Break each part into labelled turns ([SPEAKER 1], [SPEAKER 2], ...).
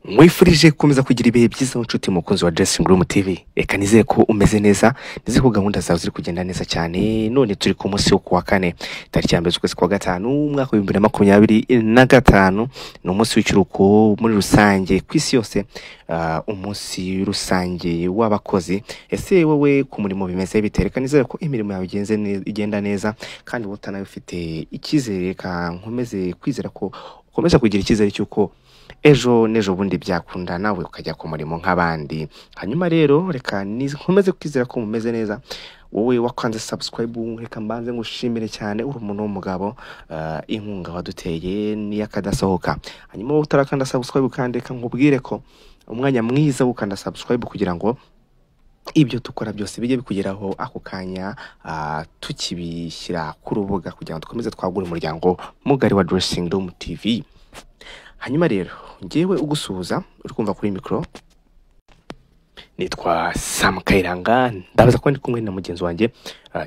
[SPEAKER 1] Mwifurije gukomeza kugira ibihe byiza nshuti mukunzi wa Dressing Room TV. Eka nizeye ko umeze neza, nizeye ko gahunda zawe ziri kugenda neza cyane. None turi ku munsi wo kuwa kane, tariki ya mbere z'ukwezi kwa gatanu, umwaka wa 2025. Ni umunsi w'ikiruhuko muri rusange ku isi yose, umunsi rusange w'abakozi. Ese wowe ku murimo bimeze bite? Reka nizeye ko imirimo yawe igenda neza kandi utanawe ufite icyizere. Reka nkomeze kwizera ko ukomeza kugira icyizere cy'uko ejo nejo bundi byakunda nawe ukajya ku murimo nk'abandi. Hanyuma rero reka nkomeze kwizera ko mumeze neza. Wowe wakanze subscribe, reka mbanze ngushimire cyane, uri umuntu w'umugabo. Inkunga waduteye ni yakadasohoka. Hanyuma wowe utarakanda subscribe kandi reka nkubwire ko umwanya mwiza ukanda subscribe kugira ngo ibyo dukora byose bijye bikugeraho ako kanya, tukibishyira ku rubuga kugira ngo dukomeze twagure umuryango mugari wa Dressing Room TV. Hanyuma rero ngewe ugusuhuza uri kumva kuri mikro, nitwa Sam Kayiranga, ndabaza ko ndi kumwe na mugenzi wanjye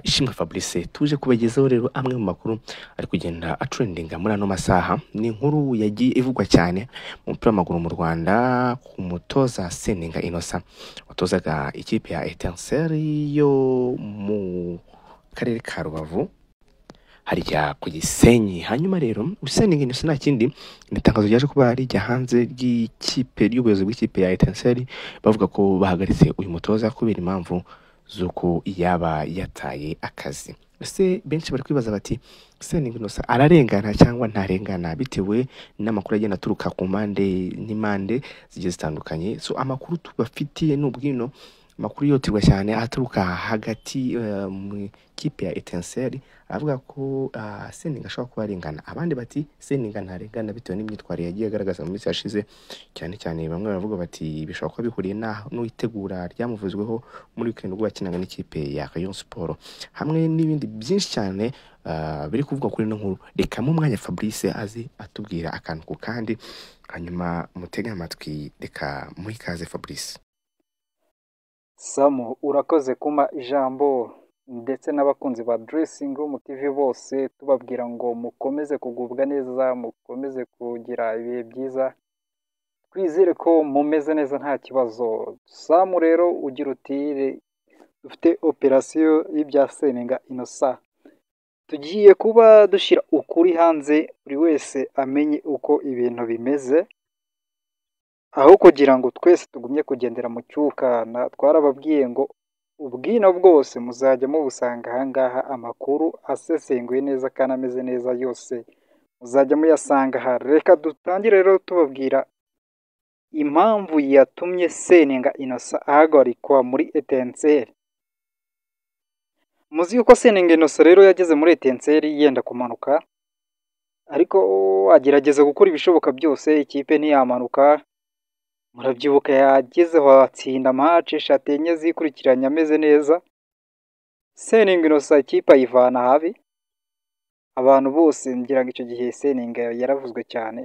[SPEAKER 1] Ishimwe Fabrice. Tuje kubagezaho rero amwe mu makuru ari kugenda atrendinga muri ano masaha. Ni inkuru yagiye ivugwa cyane mu mupira w'amaguru mu Rwanda ku mutoza Seninga Innocent watozaga ikipe ya Etincelle yo mu karere ka Rubavu harya ku Gisenyi. Hanyuma rero Seninga Innocent nta kindi itangazo ryaje kuba rijya hanze ry'ikipe y'ubuyobozi bw'ikipe ya Etincelle, bavuga ko bahagaritse uyu mutoza kubera impamvu zuko yaba yataye akazi. Ese benshi bari kwibaza bati Seninga Innocent ararengana cyangwa ntarengana, bitewe n'amakuru agenda aturuka ku mpande n'impande zigiye zitandukanye. So amakuru tubafitiye n'ubwino makuru yotirwa cyane aturuka hagati mu kipe ya Etincelle, avuga ko Seninga ashobora kuba arengana. Abandi bati Seninga ntarengana bitewe n'imyitwarire yagiye agaragaza mu minsi yashize, cyane cyane bamwe baravuga bati bishobora kuba bihuriye n'itegura ryamuvuzweho muri weekend ubwo yakinaga n'ikipe ya Rayon Sport, hamwe n'ibindi byinshi cyane biri kuvuga kuri ino nkuru. Reka mu mwanya Fabrice azi atubwira akantu ku kandi, hanyuma mutege amatwi. Reka muhikaze Fabrice.
[SPEAKER 2] Samu, urakoze kuma ijambo, ndetse n'abakunzi ba Dressing Room TV bose tubabwira ngo mukomeze kugubwa neza, mukomeze kugira ibihe byiza, twizere ko mumeze neza nta kibazo. Samu rero ugira uti dufite operasiyo y'ibya Seninga Innocent, tugiye kuba dushyira ukuri hanze, buri wese amenye uko ibintu bimeze, aho kugira ngo twese tugumye kugendera mu cyukana. Twarababwiye ngo ubwino bwose muzajya mubusanga ahangaha, amakuru asesenguye neza kandi ameze neza yose muzajya muyasanga aha. Reka dutangire rero tubabwira impamvu yatumye Seninga Innocent ahagarikwa muri Etincelle. Muzi yuko Seninga Innocent rero yageze muri Etincelle yenda kumanuka, ariko agerageza gukora ibishoboka byose, ikipe ntiyamanuka. Murabyibuka yagezeho atsinda match 3 enye zikurikiranye ameze neza. Seninga Innocent ikipe ayivana habi, abantu bose ngira ngo icyo gihe Seninga yaravuzwe cyane.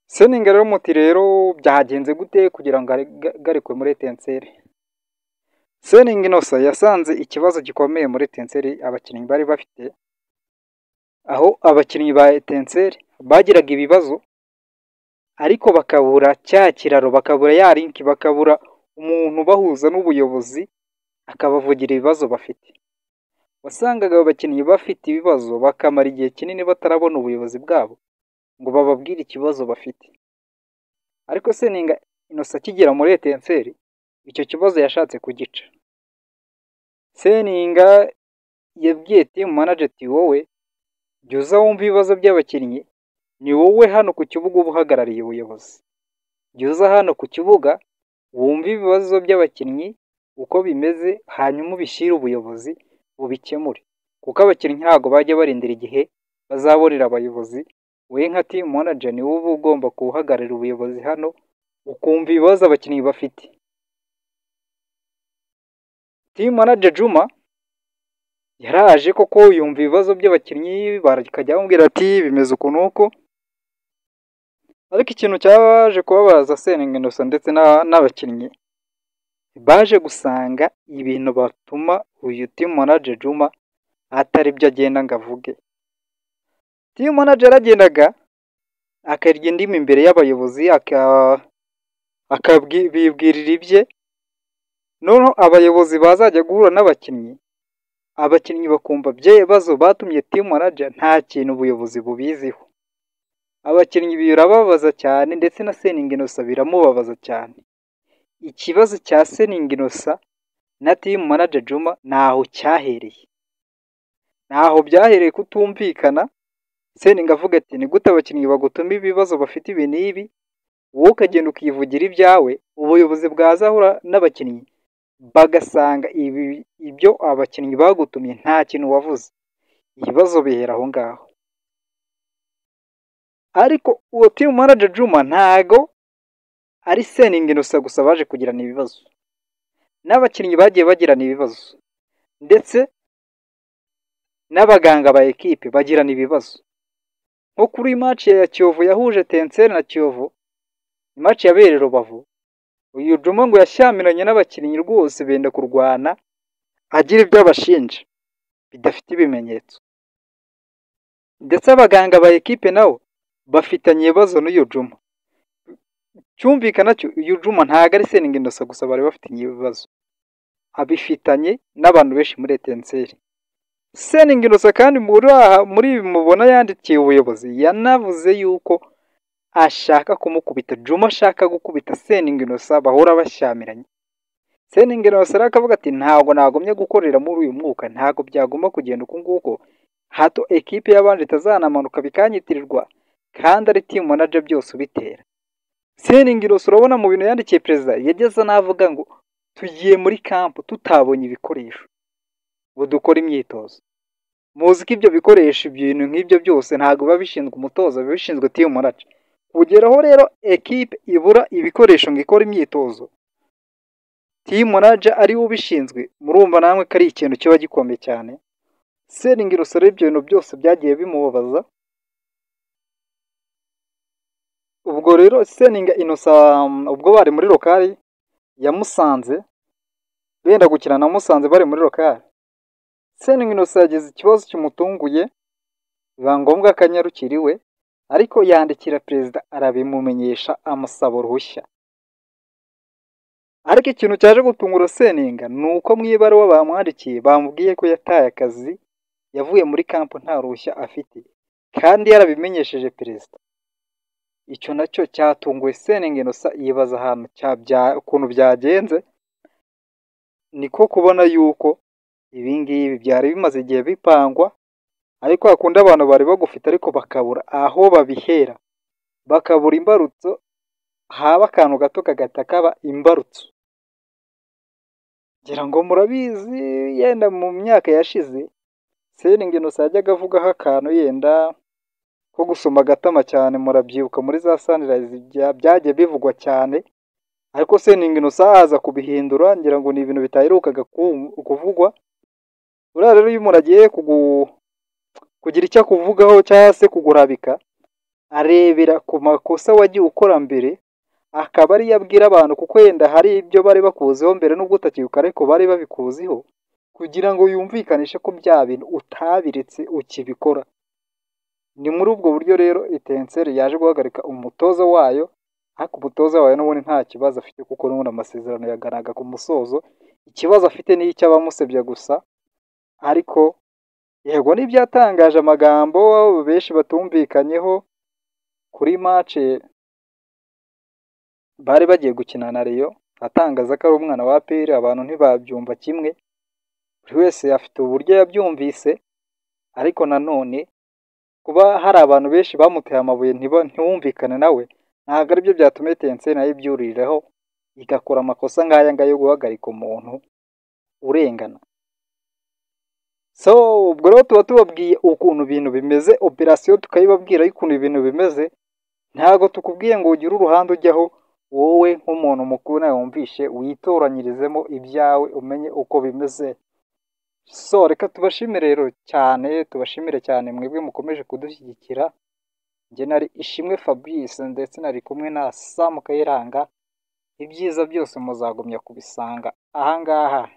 [SPEAKER 2] Seninga rero muti rero byagenze gute kugira ngo agarikwe muri Etincelle? Seninga Innocent yasanze ikibazo gikomeye muri Etincelle abakinnyi bari bafite, aho abakinnyi ba Etincelle bagiraga ibibazo ariko bakabura cya kiraro, bakabura ya link, bakabura umuntu bahuza n'ubuyobozi akabavugira ibibazo bafite. Wasangaga abakinnyi bafite ibibazo bakamara igihe kinini batarabona ubuyobozi bwabo ngo bababwire ikibazo bafite. Ariko Seninga Innocent akigera muri Etincelle icyo kibazo yashatse kugica. Seninga yabwiye team manager ati wowe jya wumva ibibazo by'abakinnyi, ni wowe hano ku kibuga uba uhagarariye ubuyobozi. Jya hano ku kibuga wumva ibibazo by'abakinnyi uko bimeze, hanyuma ubishyire ubuyobozi bubikemure, kuko abakinnyi ntabwo bajya barindira igihe bazabonera abayobozi. We nka team manager ni wowe uba ugomba guhagararira ubuyobozi hano, ukumva ibibazo abakinnyi bafite. Team manager Juma yaraje koko yumva ibibazo by'abakinnyi, bakajya bamubwira ati bimeze uko nuko. Ariko ikintu cyaje kubabaza Seninga Innocent ndetse n'abakinnyi, baje gusanga ibintu batuma uyu team manager Juma atari byo agenda ngo avuge. Team manager aragendaga akarya indimi imbere y'abayobozi, bibwirira ibye, noneho abayobozi bazajya guhura n'abakinnyi, abakinnyi bakumva bibazo batumye team manager nta kintu ubuyobozi bubiziho. Abakinnyi birababaza cyane ndetse na Seninga Innocent biramubabaza cyane. Ikibazo cya Seninga Innocent na team manager Juma ntaho cyahereye, ntaho byahereye kutumvikana. Seninga avuga ati ni gute abakinnyi bagutuma ibibazo bafite ibi n'ibi, wowe ukagenda ukivugira ibyawe, ubuyobozi bwazahura n'abakinnyi bagasanga ibyo abakinnyi bagutumye nta kintu wavuze. Ibibazo bihera aho ngaho. Ariko uwo team manager Juma ntago ari Seninga Innocent gusa baje kugirana ibibazo, n'abakinnyi bagiye bagirana ibibazo, ndetse n'abaganga ba ekipe bagirana ibibazo. Nko kuri match ya Kiyovu yahuje Etincelle na Kiyovu, match yabereye Rubavu, uyu Juma ngo yashyamiranye n'abakinnyi rwose benda kurwana, agira ibyo abashinja bidafite ibimenyetso, ndetse abaganga ba ekipe nabo bafitanye ibibazo n'uyu Juma. Cyumvikana cyo uyu Juma ntago ari Seninga Innocent gusa bari bafitanye ibibazo, abifitanye n'abantu benshi muri Etincelle. Seninga Innocent kandi muri mubona yandikiye ubuyobozi, yanavuze yuko ashaka kumukubita Juma, ashaka gukubita Seninga Innocent, bahora bashyamiranye. Seninga Innocent akavuga ati ntabwo nagomye gukorera muri uyu mwuka, ntabwo byagomba kugenda uko nguko, hato ekipe y'abandi itazanamanuka bikanyitirirwa kandi ari team manager byose ubitera. Seninga Innocent urabona mu bintu yandikiye perezida, yageze navuga ngo tugiye muri camp tutabonye ibikoresho ngo dukora imyitozo. Muzi ko ibyo bikoresho, ibintu nk'ibyo byose ntabwo biba bishinzwe umutoza, biba bishinzwe team manager. Kugeraho rero ekipe ibura ibikoresho ngo ikore imyitozo, team manager ari we ubishinzwe, murumva namwe ko ari ikintu kiba gikomeye cyane. Seninga Innocent ibyo bintu byose byagiye bimubabaza. Ubwo rero Seninga Innocent ubwo bari muri lokali ya Musanze, benda gukina na Musanze bari muri lokali, Seninga Innocent yagize ikibazo kimutunguye, biba ngombwa akanyarukiriwe, ariko yandikira perezida arabimumenyesha, amusaba uruhushya. Ariko ikintu cyaje gutungura Seninga ni uko mu ibaruwa bamwandikiye bamubwiye ko yataye akazi, yavuye muri kampo nta ruhushya afite, kandi yarabimenyesheje perezida. Icyo nacyo cyatunguye Seninga Innocent, yibaza ahantu ukuntu byagenze. Niko kubona yuko ibi ngibi byari bimaze igihe bipangwa, ariko hakunda abantu bari bagufite ariko bakabura aho babihera, bakabura imbarutso, haba akantu gato kagahita kaba imbarutso. Ngira ngo murabizi, yenda mu myaka yashize Seninga Innocent yajyaga avugaho akantu yenda ko gusoma agatama cyane, murabyibuka muri za Sunrise byagiye bivugwa cyane, ariko Seninga Innocent aza kubihindura, ngira ngo ni ibintu bitaherukaga kuvugwa. Uriya rero iyo umuntu agiye kugira icyo akuvugaho cyangwa se kugurabika, arebera ku makosa wagiye ukora mbere, akaba ariyo abwira abantu, kuko yenda hari ibyo bari bakuziho mbere n'ubwo utakibuka ariko bari babikuziho, kugira ngo yumvikanishe ko bya bintu utabiretse ukibikora. Ni muri ubwo buryo rero Etincelle yaje guhagarika umutoza wayo, ariko umutoza wayo n'ubundi nta kibazo afite, kuko n'ubundi amasezerano yaganaga ku musozo. Ikibazo afite ni icy'abamusebya gusa, ariko yego n'ibyatangaje amagambo benshi batumvikanyeho kuri match bari bagiye gukina na Rayon, atangaza ko ari umwana wa APR. Abantu ntibabyumva kimwe, buri wese afite uburyo yabyumvise, ariko nanone kuba hari abantu benshi bamuteye amabuye ntiwumvikane nawe, ntabwo aribyo byatuma Etincelle nayo ibyuriraho igakora amakosa nk'aya ngaya yo guhagarika umuntu urengana. So ubwo rero tuba tubabwiye ukuntu ibintu bimeze, operasiyo tukayibabwira y'ukuntu ibintu bimeze, ntabwo tukubwiye ngo ugire uruhande ujyaho, wowe nk'umuntu mukuru nawe wumvishe witoranyirizemo ibyawe umenye uko bimeze. So reka tubashimire rero cyane, tubashimire cyane mwebwe mukomeje kudushyigikira. Njye nari Ishimwe Fabrice, ndetse nari kumwe na Sam Kayiranga. Ibyiza byose muzagumya kubisanga ahangaha.